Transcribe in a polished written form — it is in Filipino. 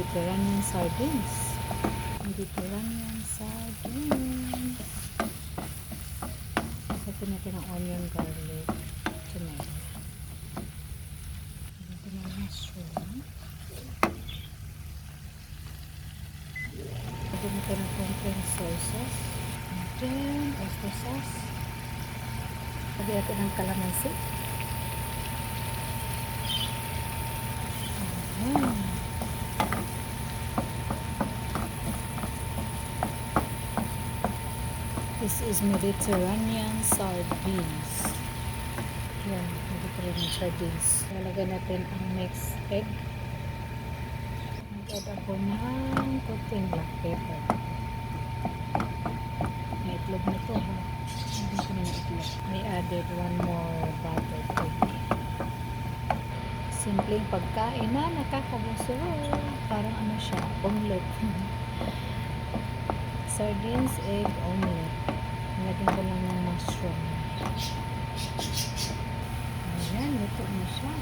Mediterranean sardines. Mediterranean sardines. Lagyan natin ang onion, garlic, tomato. Lagyan natin ang mushroom. Lagyan natin ang konting soy sauce. And then, oyster sauce. Lagyan natin ang kalamansi. This is Mediterranean sardines. Yan, Mediterranean sardines. Lalagyan natin ang mixed egg. Nag-add ako ng konting black pepper. May itlog na to ha. Hindi ko na itlog. I added one more butter cube. Simpleng pagkain na nakakabusog. Parang ano siya, omelette. Sardines, egg, omelette. Nilagyan ko lang ng mushroom. Ayan, luto na siya.